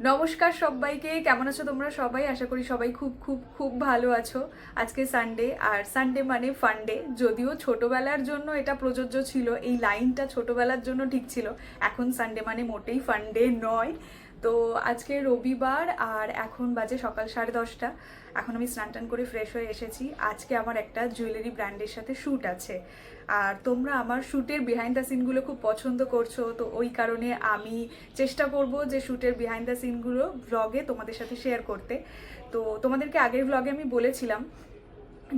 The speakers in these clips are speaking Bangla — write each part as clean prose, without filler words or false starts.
নমস্কার সবাইকে, কেমন আছো তোমরা সবাই? আশা করি সবাই খুব খুব খুব ভালো আছো। আজকে সানডে, আর সানডে মানে ফান্ডে। যদিও ছোটবেলার জন্য এটা প্রযোজ্য ছিল, এই লাইনটা ছোটবেলার জন্য ঠিক ছিল। এখন সানডে মানে মোটেই ফান্ডে নয়। তো আজকে রবিবার আর এখন বাজে সকাল 10:30। এখন আমি স্নান টান করে ফ্রেশ হয়ে এসেছি। আজকে আমার একটা জুয়েলারি ব্র্যান্ডের সাথে শ্যুট আছে, আর তোমরা আমার শ্যুটের বিহাইন্ড দ্য সিনগুলো খুব পছন্দ করছো, তো ওই কারণে আমি চেষ্টা করব যে শ্যুটের বিহাইন্ড দ্য সিনগুলো ভ্লগে তোমাদের সাথে শেয়ার করতে। তো তোমাদেরকে আগের ভ্লগে আমি বলেছিলাম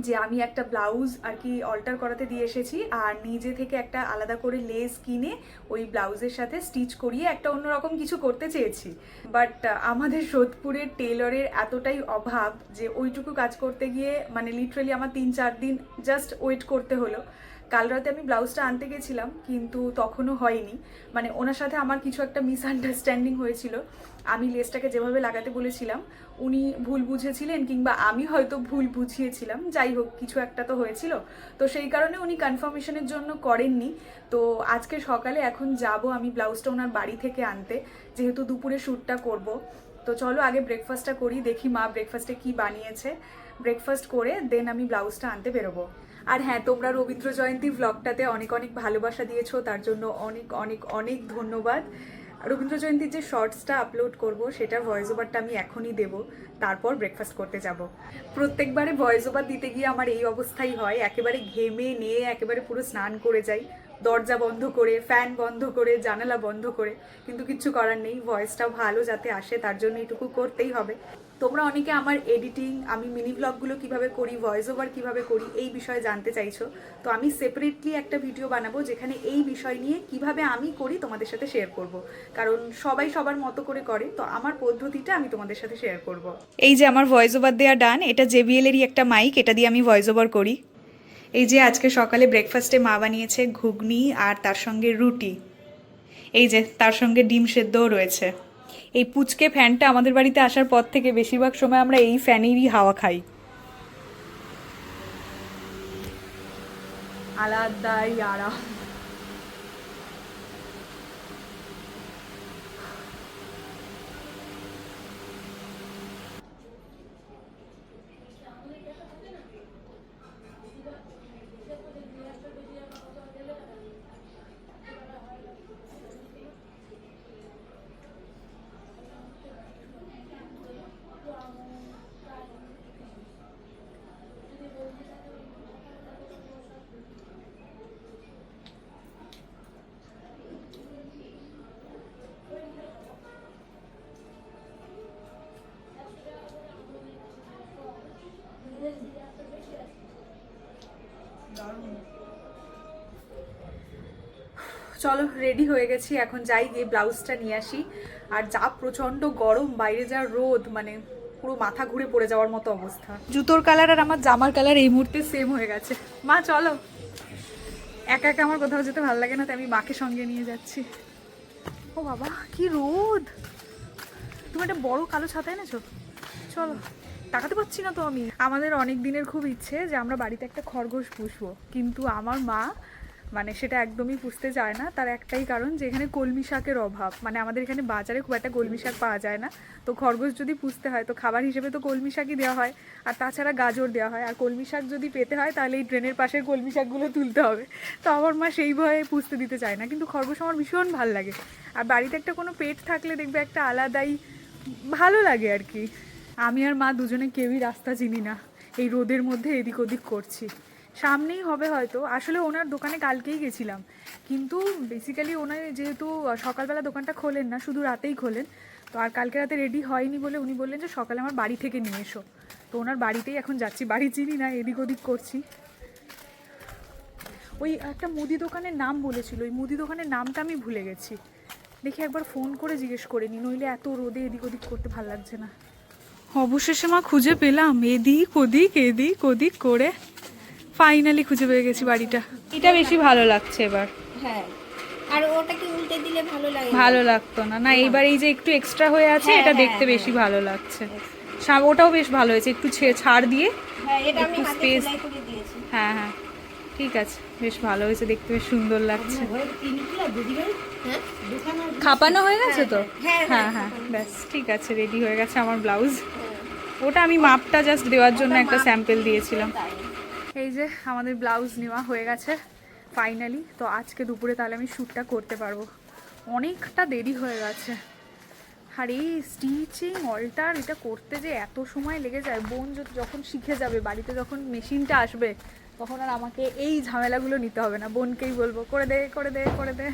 যে আমি একটা ব্লাউজ আর কি অল্টার করাতে দিয়ে এসেছি, আর নিজে থেকে একটা আলাদা করে লেস কিনে ওই ব্লাউজের সাথে স্টিচ করিয়ে একটা অন্যরকম কিছু করতে চেয়েছি। বাট আমাদের সোদপুরের টেলরের এতটাই অভাব যে ওইটুকু কাজ করতে গিয়ে মানে লিটারালি আমার 3-4 দিন জাস্ট ওয়েট করতে হলো। কাল রাতে আমি ব্লাউজটা আনতে গেছিলাম, কিন্তু তখনও হয়নি। মানে ওনার সাথে আমার কিছু একটা মিসআন্ডারস্ট্যান্ডিং হয়েছিল। আমি লেসটাকে যেভাবে লাগাতে বলেছিলাম উনি ভুল বুঝেছিলেন, কিংবা আমি হয়তো ভুল বুঝিয়েছিলাম, যাই হোক কিছু একটা তো হয়েছিল। তো সেই কারণে উনি কনফার্মেশনের জন্য করেননি। তো আজকে সকালে এখন যাব আমি ব্লাউজটা ওনার বাড়ি থেকে আনতে, যেহেতু দুপুরে শ্যুটটা করব। তো চলো আগে ব্রেকফাস্টটা করি, দেখি মা ব্রেকফাস্টে কি বানিয়েছে। ব্রেকফাস্ট করে দেন আমি ব্লাউজটা আনতে বেরোবো। আর হ্যাঁ, তোমরা রবীন্দ্র জয়ন্তী ব্লগটাতে অনেক অনেক ভালোবাসা দিয়েছো, তার জন্য অনেক অনেক অনেক ধন্যবাদ। রবীন্দ্র জয়ন্তীর যে শর্টসটা আপলোড করব সেটার ভয়েস ওভারটা আমি এখনই দেব, তারপর ব্রেকফাস্ট করতে যাব। প্রত্যেকবারে ভয়েস ওভার দিতে গিয়ে আমার এই অবস্থাই হয়, একেবারে ঘেমে নিয়ে একেবারে পুরো স্নান করে যাই, দরজা বন্ধ করে, ফ্যান বন্ধ করে, জানালা বন্ধ করে। কিন্তু কিচ্ছু করার নেই, ভয়েসটা ভালো যাতে আসে তার জন্য এইটুকু করতেই হবে। তোমরা অনেকে আমার এডিটিং, আমি মিনি ব্লগগুলো কিভাবে করি, ভয়েস ওভার কীভাবে করি, এই বিষয়ে জানতে চাইছো। তো আমি সেপারেটলি একটা ভিডিও বানাবো যেখানে এই বিষয় নিয়ে কিভাবে আমি করি তোমাদের সাথে শেয়ার করব। কারণ সবাই সবার মতো করে, তো আমার পদ্ধতিটা আমি তোমাদের সাথে শেয়ার করব। এই যে আমার ভয়েস ওভার দেওয়া ডান, এটা JBL-এরই একটা মাইক, এটা দিয়ে আমি ভয়েস ওভার করি। এই যে আজকে সকালে ব্রেকফাস্টে মা বানিয়েছে ঘুগনি আর তার সঙ্গে রুটি, এই যে তার সঙ্গে ডিম সেদ্ধও রয়েছে। এই পুচকে ফ্যানটা আমাদের বাড়িতে আসার পর থেকে বেশিরভাগ সময় আমরা এই ফ্যানেরই হাওয়া খাই। আলাদাই আরাম। চলো রেডি হয়ে গেছি, এখন যাই গিয়ে ব্লাউজটা নিয়ে আসি। আর যা প্রচন্ড গরম, বাইরে যা রোদ, মানে পুরো মাথা ঘুরে পড়ে যাওয়ার মতো অবস্থা। জুতোর কালার আর আমার জামার কালার এই মুহূর্তে সেম হয়ে গেছে। মা চলো, একা একা আমার কোথাও যেতে ভালো লাগে না, তাই আমি মাকে সঙ্গে নিয়ে যাচ্ছি। ও বাবা কি রোদ! তুমি একটা বড় কালো ছাতা এনেছো? চলো। তাকাতে পারছি না তো আমি। আমাদের অনেক দিনের খুব ইচ্ছে যে আমরা বাড়িতে একটা খরগোশ পুষবো, কিন্তু আমার মা মানে সেটা একদমই পুষতে চায় না। তার একটাই কারণ যে এখানে কলমি শাকের অভাব, মানে আমাদের এখানে বাজারে খুব একটা কলমি শাক পাওয়া যায় না। তো খরগোশ যদি পুষতে হয় তো খাবার হিসেবে তো কলমি শাকই দেওয়া হয়, আর তাছাড়া গাজর দেওয়া হয়। আর কলমি শাক যদি পেতে হয় তাহলে এই ট্রেনের পাশের কলমি শাকগুলো তুলতে হবে। তো আমার মা সেই ভয়ে পুষতে দিতে চায় না, কিন্তু খরগোশ আমার ভীষণ ভালো লাগে। আর বাড়িতে একটা কোনো পেট থাকলে দেখবে একটা আলাদাই ভালো লাগে আর কি। আমি আর মা দুজনে কেউই রাস্তা চিনি না, এই রোদের মধ্যে এদিক ওদিক করছি। সামনেই হবে হয়তো, আসলে ওনার দোকানে কালকেই গেছিলাম, কিন্তু বেসিক্যালি ওনার যেহেতু সকালবেলা দোকানটা খোলেন না, শুধু রাতেই খোলেন। তো আর কালকে রাতে রেডি হয়নি বলে উনি বললেন যে সকালে আমার বাড়ি থেকে নিয়ে এসো। তো ওনার বাড়িতেই এখন যাচ্ছি, বাড়ি চিনি না, এদিক ওদিক করছি। ওই একটা মুদি দোকানের নাম বলেছিল, ওই মুদি দোকানের নামটা আমি ভুলে গেছি। দেখি একবার ফোন করে জিজ্ঞেস করে নি, নইলে এত রোদে এদিক ওদিক করতে ভালো লাগছে না। অবশেষে মা খুঁজে পেলাম, এদিক ওদিক করে ফাইনালি খুঁজে পেয়ে গেছি বাড়িটা। এটা বেশি ভালো লাগছে এবার। হ্যাঁ, আর ওটা কি উল্টে দিলে ভালো লাগে? ভালো লাগতো না, না এইবার এই যে একটু এক্সট্রা হয়ে আছে, এটা দেখতে বেশি ভালো লাগছে। ওটাও বেশ ভালো হয়েছে, একটু ছাড় দিয়ে হ্যাঁ, এটা আমি একটু হাতে স্পেস। সেলাই করে দিয়েছি। হ্যাঁ হ্যাঁ ঠিক আছে। বেশ ভালো হয়েছে দেখতে, বেশ সুন্দর লাগছে। হ্যাঁ খাপানো হয়ে গেছে তো? হ্যাঁ, হ্যাঁ হ্যাঁ, ব্যাস ঠিক আছে, রেডি হয়ে গেছে আমার ব্লাউজ। ওটা আমি মাপটা জাস্ট দেওয়ার জন্য একটা স্যাম্পল দিয়েছিলাম। এই যে আমাদের ব্লাউজ নেওয়া হয়ে গেছে ফাইনালি। তো আজকে দুপুরে তাহলে আমি শ্যুটটা করতে পারবো। অনেকটা দেরি হয়ে গেছে, আর এই স্টিচিং অল্টার এটা করতে যে এত সময় লেগে যায়। বোন যখন শিখে যাবে, বাড়িতে যখন মেশিনটা আসবে, তখন আর আমাকে এই ঝামেলাগুলো নিতে হবে না। বোনকেই বলবো করে দে করে দে করে দে,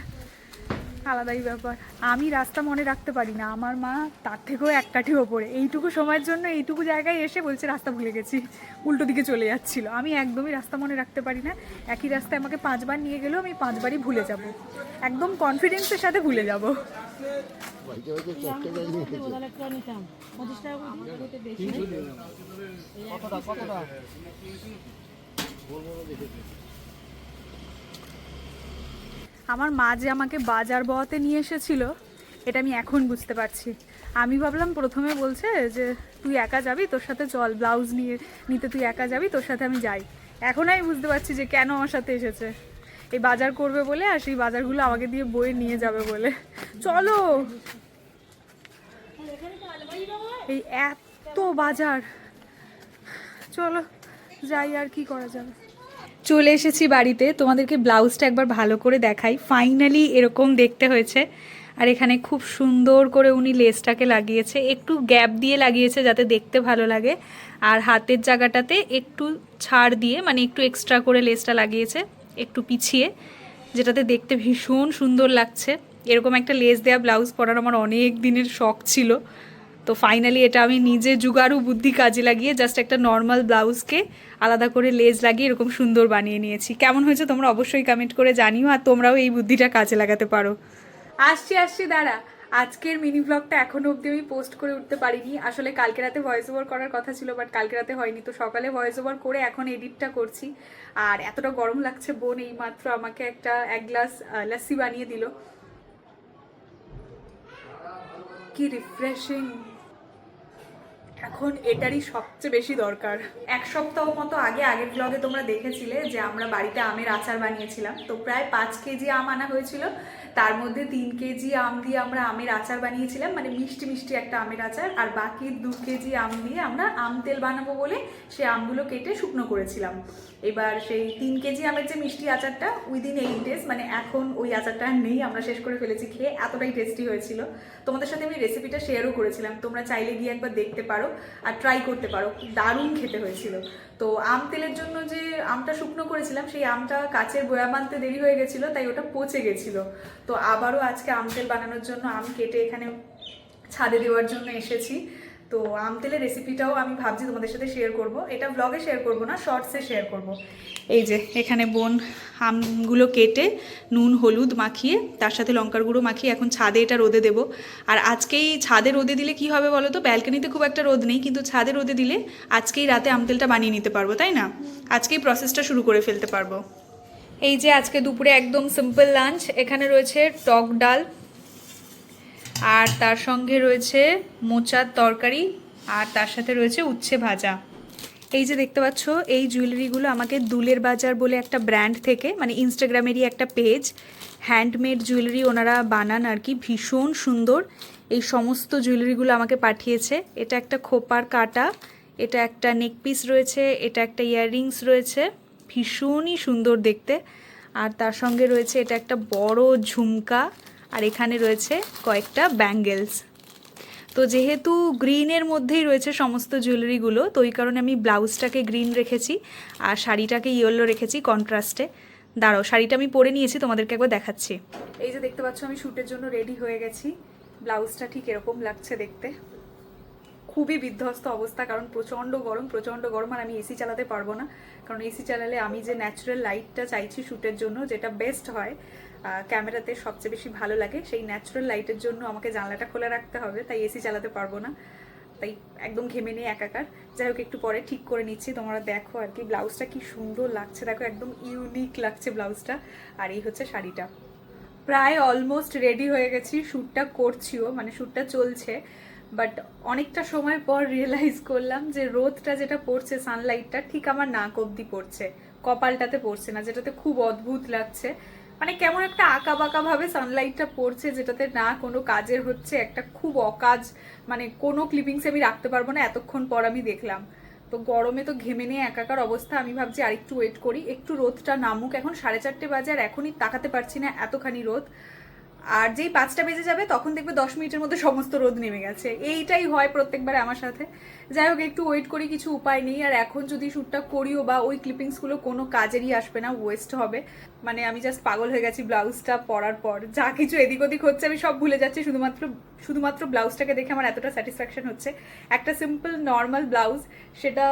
আলাদাই ব্যাপার। আমি রাস্তা মনে রাখতে পারি না, আমার মা তার থেকেও এক কাঠি ওপরে। এইটুকু সময়ের জন্য এইটুকু জায়গায় এসে বলছে রাস্তা ভুলে গেছি, উল্টো দিকে চলে যাচ্ছিল। আমি একদমই রাস্তা মনে রাখতে পারি না। একই রাস্তায় আমাকে 5 বার নিয়ে গেলেও আমি 5 বারই ভুলে যাব, একদম কনফিডেন্সের সাথে ভুলে যাব। আমার মা যে আমাকে বাজার বওয়াতে নিয়ে এসেছিল, এটা আমি এখন বুঝতে পারছি। আমি ভাবলাম প্রথমে বলছে যে তুই একা যাবি, তোর সাথে চল, ব্লাউজ নিতে তুই একা যাবি, তোর সাথে আমি যাই। এখন আমি বুঝতে পারছি যে কেন আমার সাথে এসেছে, এই বাজার করবে বলে, আর সেই বাজারগুলো আমাকে দিয়ে বয়ে নিয়ে যাবে বলে। চলো, এই এত বাজার, চলো যাই, আর কি করা যাবে। চলে এসেছি বাড়িতে, তোমাদেরকে ব্লাউজটা একবার ভালো করে দেখাই। ফাইনালি এরকম দেখতে হয়েছে। আর এখানে খুব সুন্দর করে উনি লেসটাকে লাগিয়েছে, একটু গ্যাপ দিয়ে লাগিয়েছে যাতে দেখতে ভালো লাগে। আর হাতের জায়গাটাতে একটু ছাড় দিয়ে, মানে একটু এক্সট্রা করে লেসটা লাগিয়েছে, একটু পিছিয়ে, যেটাতে দেখতে ভীষণ সুন্দর লাগছে। এরকম একটা লেস দেওয়া ব্লাউজ পরার আমার অনেক দিনের শখ ছিল। তো ফাইনালি এটা আমি নিজে জুগাড়ু বুদ্ধি কাজে লাগিয়ে জাস্ট একটা নর্মাল ব্লাউজকে আলাদা করে লেজ লাগিয়ে এরকম সুন্দর বানিয়ে নিয়েছি। কেমন হয়েছে তোমরা অবশ্যই কমেন্ট করে জানিও, আর তোমরাও এই বুদ্ধিটা কাজে লাগাতে পারো। আসছি দাঁড়া, আজকের মিনি ব্লগটা এখনো অবধি আমি পোস্ট করে উঠতে পারিনি। আসলে কালকে রাতে ভয়েস ওভার করার কথা ছিল, বাট কালকে রাতে হয়নি। তো সকালে ভয়েস ওভার করে এখন এডিটটা করছি। আর এতটা গরম লাগছে, বোন এই মাত্র আমাকে এক গ্লাস লস্যি বানিয়ে দিল, কি রিফ্রেশিং। এখন এটারই সবচেয়ে বেশি দরকার। এক সপ্তাহ মতো আগের ব্লগে তোমরা দেখেছিলে যে আমরা বাড়িতে আমের আচার বানিয়েছিলাম। তো প্রায় 5 কেজি আম আনা হয়েছিল, তার মধ্যে 3 কেজি আম দিয়ে আমরা আমের আচার বানিয়েছিলাম, মানে মিষ্টি মিষ্টি একটা আমের আচার। আর বাকি 2 কেজি আম দিয়ে আমরা আম তেল বানাবো বলে সেই আমগুলো কেটে শুকনো করেছিলাম। এবার সেই 3 কেজি আমের যে মিষ্টি আচারটা উইদিন 8 ডেজ, মানে এখন ওই আচারটা নেই, আমরা শেষ করে ফেলেছি খেয়ে। এতটাই টেস্টি হয়েছিল। তোমাদের সাথে আমি রেসিপিটা শেয়ারও করেছিলাম, তোমরা চাইলে গিয়ে একবার দেখতে পারো আর ট্রাই করতে পারো, দারুণ খেতে হয়েছিল। তো আম তেলের জন্য যে আমটা শুকনো করেছিলাম, সেই আমটা কাচের বয়াম আনতে দেরি হয়ে গেছিলো, তাই ওটা পচে গেছিলো। তো আবারও আজকে আম তেল বানানোর জন্য আম কেটে এখানে ছাদে দেওয়ার জন্য এসেছি। তো আম তেলের রেসিপিটাও আমি ভাবছি তোমাদের সাথে শেয়ার করব। এটা ব্লগে শেয়ার করব না, শর্টসে শেয়ার করব। এই যে এখানে বোন আমগুলো কেটে নুন হলুদ মাখিয়ে, তার সাথে লঙ্কার গুঁড়ো মাখিয়ে এখন ছাদে এটা রোদে দেব। আর আজকেই ছাদে রোদে দিলে কি হবে বলো তো, ব্যালকনিতে খুব একটা রোদ নেই, কিন্তু ছাদে রোদে দিলে আজকেই রাতে আম তেলটা বানিয়ে নিতে পারবো, তাই না? আজকেই প্রসেসটা শুরু করে ফেলতে পারবো। এই যে আজকে দুপুরে একদম সিম্পল লাঞ্চ। এখানে রয়েছে টক ডাল, আর তার সঙ্গে রয়েছে মোচার তরকারি, আর তার সাথে রয়েছে উচ্ছে ভাজা। এই যে দেখতে পাচ্ছ, এই জুয়েলারিগুলো আমাকে দুলের বাজার বলে একটা ব্র্যান্ড থেকে, মানে ইনস্টাগ্রামেরই একটা পেজ, হ্যান্ডমেড জুয়েলারি ওনারা বানান আর কি, ভীষণ সুন্দর। এই সমস্ত জুয়েলারিগুলো আমাকে পাঠিয়েছে। এটা একটা খোপার কাটা, এটা একটা নেক পিস রয়েছে, এটা একটা ইয়াররিংস রয়েছে, ভীষণই সুন্দর দেখতে। আর তার সঙ্গে রয়েছে এটা একটা বড় ঝুমকা, আর এখানে রয়েছে কয়েকটা ব্যাঙ্গেলস। তো যেহেতু গ্রিনের মধ্যেই রয়েছে সমস্ত জুয়েলারিগুলো, তো ওই কারণে আমি ব্লাউজটাকে গ্রিন রেখেছি আর শাড়িটাকে ইয়েলো রেখেছি কন্ট্রাস্টে। দাঁড়াও, শাড়িটা আমি পরে নিয়েছি, তোমাদেরকে একবার দেখাচ্ছি। এই যে দেখতে পাচ্ছ আমি শ্যুটের জন্য রেডি হয়ে গেছি। ব্লাউজটা ঠিক এরকম লাগছে দেখতে, খুবই বিধ্বস্ত অবস্থা, কারণ প্রচণ্ড গরম। আর আমি এসি চালাতে পারবো না, কারণ এসি চালালে আমি যে ন্যাচারাল লাইটটা চাইছি শ্যুটের জন্য, যেটা বেস্ট হয় ক্যামেরাতে সবচেয়ে বেশি ভালো লাগে, সেই ন্যাচারাল লাইটের জন্য আমাকে জানলাটা খোলা রাখতে হবে, তাই এসি চালাতে পারবো না। তাই একদম ঘেমে নিয়ে একাকার। যাই হোক, একটু পরে ঠিক করে নিচ্ছি, তোমরা দেখো আর কি ব্লাউজটা কি সুন্দর লাগছে, দেখো একদম ইউনিক লাগছে ব্লাউজটা। আর এই হচ্ছে শাড়িটা। প্রায় অলমোস্ট রেডি হয়ে গেছি, শ্যুটটা করছিও, মানে শ্যুটটা চলছে। বাট অনেকটা সময় পর রিয়েলাইজ করলাম যে রোদটা যেটা পড়ছে, সানলাইটটা ঠিক আমার নাক অবধি পড়ছে, কপালটাতে পড়ছে না, যেটাতে খুব অদ্ভুত লাগছে। মানে কেমন একটা আঁকা বাঁকা ভাবে সানলাইটটা পড়ছে, যেটাতে না কোনো কাজের হচ্ছে, একটা খুব অকাজ, মানে কোনো ক্লিপিংস আমি রাখতে পারবো না এতক্ষণ পর আমি দেখলাম। তো গরমে তো ঘেমে নিয়ে একাকার অবস্থা। আমি ভাবছি আরেকটু ওয়েট করি, একটু রোদটা নামুক। এখন 4:30 বাজে আর এখনই তাকাতে পারছি না, এতখানি রোদ। আর যেই 5টা বেজে যাবে তখন দেখবে 10 মিনিটের মধ্যে সমস্ত রোদ নেমে গেছে। এইটাই হয় প্রত্যেকবারে আমার সাথে। যাই হোক, একটু ওয়েট করি, কিছু উপায় নেই। আর এখন যদি শ্যুটটা করিও বা ওই ক্লিপিংসগুলো কোনো কাজেরই আসবে না, ওয়েস্ট হবে। মানে আমি জাস্ট পাগল হয়ে গেছি ব্লাউজটা পরার পর। যা কিছু এদিক ওদিক হচ্ছে আমি সব ভুলে যাচ্ছি, শুধুমাত্র ব্লাউজটাকে দেখে আমার এতটা স্যাটিসফ্যাকশন হচ্ছে। একটা সিম্পল নর্মাল ব্লাউজ, সেটা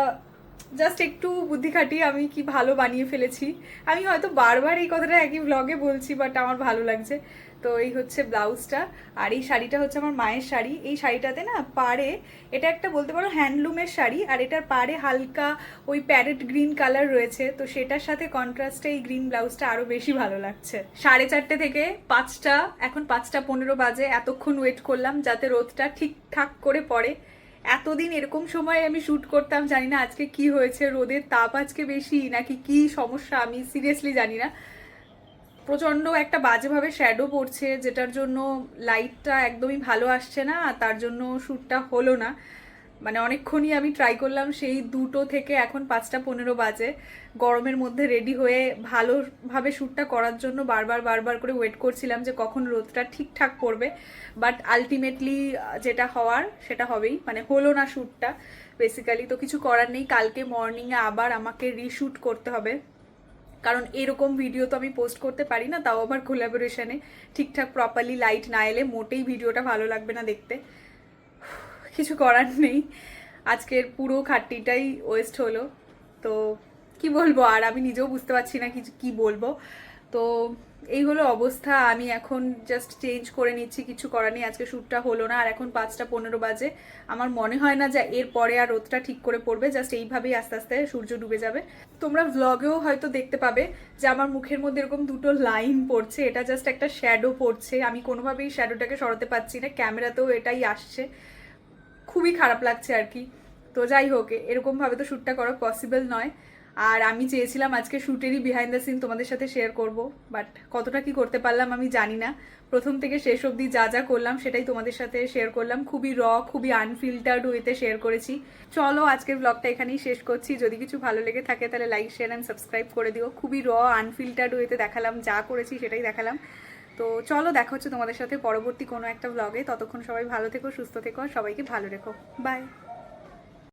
জাস্ট একটু বুদ্ধি খাটিয়ে আমি কি ভালো বানিয়ে ফেলেছি। আমি হয়তো বারবার এই কথাটা একই ব্লগে বলছি, বাট আমার ভালো লাগছে। তো এই হচ্ছে ব্লাউজটা। আর এই শাড়িটা হচ্ছে আমার মায়ের শাড়ি। এই শাড়িটাতে না পাড়ে, এটা একটা বলতে পারো হ্যান্ডলুমের শাড়ি, আর এটার পাড়ে হালকা ওই প্যারেট গ্রিন কালার রয়েছে। তো সেটার সাথে কন্ট্রাস্টে এই গ্রিন ব্লাউজটা আরো বেশি ভালো লাগছে। 4:30 থেকে 5টা, এখন 5:15 বাজে। এতক্ষণ ওয়েট করলাম যাতে রোদটা ঠিকঠাক করে পড়ে। এতদিন এরকম সময় আমি শ্যুট করতাম, জানি না আজকে কি হয়েছে, রোদের তাপ আজকে বেশি নাকি কি সমস্যা আমি সিরিয়াসলি জানি না। প্রচণ্ড একটা বাজেভাবে শ্যাডো পড়ছে, যেটার জন্য লাইটটা একদমই ভালো আসছে না, আর তার জন্য শ্যুটটা হলো না। মানে অনেকক্ষণই আমি ট্রাই করলাম, সেই 2টো থেকে এখন 5:15 বাজে। গরমের মধ্যে রেডি হয়ে ভালোভাবে শ্যুটটা করার জন্য বারবার করে ওয়েট করছিলাম যে কখন রোদটা ঠিকঠাক পড়বে। বাট আলটিমেটলি যেটা হওয়ার সেটা হবেই, মানে হলো না শ্যুটটা বেসিক্যালি। তো কিছু করার নেই, কালকে মর্নিংয়ে আবার আমাকে রিশ্যুট করতে হবে। কারণ এরকম ভিডিও তো আমি পোস্ট করতে পারি না, তাও আবার কোলাবোরেশনে। ঠিকঠাক প্রপারলি লাইট না এলে মোটেই ভিডিওটা ভালো লাগবে না দেখতে। কিছু করার নেই, আজকের পুরো খাটনিটাই ওয়েস্ট হলো। তো কি বলবো, আর আমি নিজেও বুঝতে পারছি না কি বলবো। তো এই হলো অবস্থা। আমি এখন জাস্ট চেঞ্জ করে নিচ্ছি, কিছু করার নেই। আজকে শ্যুটটা হলো না, আর এখন 5:15 বাজে। আমার মনে হয় না যে এরপরে আর রোদটা ঠিক করে পড়বে, জাস্ট এইভাবেই আস্তে আস্তে সূর্য ডুবে যাবে। তোমরা ভ্লগেও হয়তো দেখতে পাবে যে আমার মুখের মধ্যে এরকম 2টো লাইন পড়ছে, এটা জাস্ট একটা শ্যাডো পড়ছে। আমি কোনোভাবেই শ্যাডোটাকে সরাতে পারছি না, ক্যামেরাতেও এটাই আসছে। খুবই খারাপ লাগছে আর কি। তো যাই হোক, এরকমভাবে তো শ্যুটটা করা পসিবল নয়। আর আমি চেয়েছিলাম আজকে শ্যুটেরই বিহাইন্ড দ্য সিন তোমাদের সাথে শেয়ার করব, বাট কতটা কি করতে পারলাম আমি জানি না। প্রথম থেকে শেষ অবধি যা করলাম সেটাই তোমাদের সাথে শেয়ার করলাম, খুবই খুবই আনফিল্টার্ড ওয়েতে শেয়ার করেছি। চলো আজকের ব্লগটা এখানেই শেষ করছি। যদি কিছু ভালো লেগে থাকে তাহলে লাইক, শেয়ার অ্যান্ড সাবস্ক্রাইব করে দিও। খুবই আনফিল্টার্ড ওয়েতে দেখালাম, যা করেছি সেটাই দেখালাম। তো চলো, দেখা হচ্ছে তোমাদের সাথে পরবর্তী কোনো একটা ব্লগে। ততক্ষণ সবাই ভালো থেকো, সুস্থ থেকো, সবাইকে ভালো রেখো। বাই।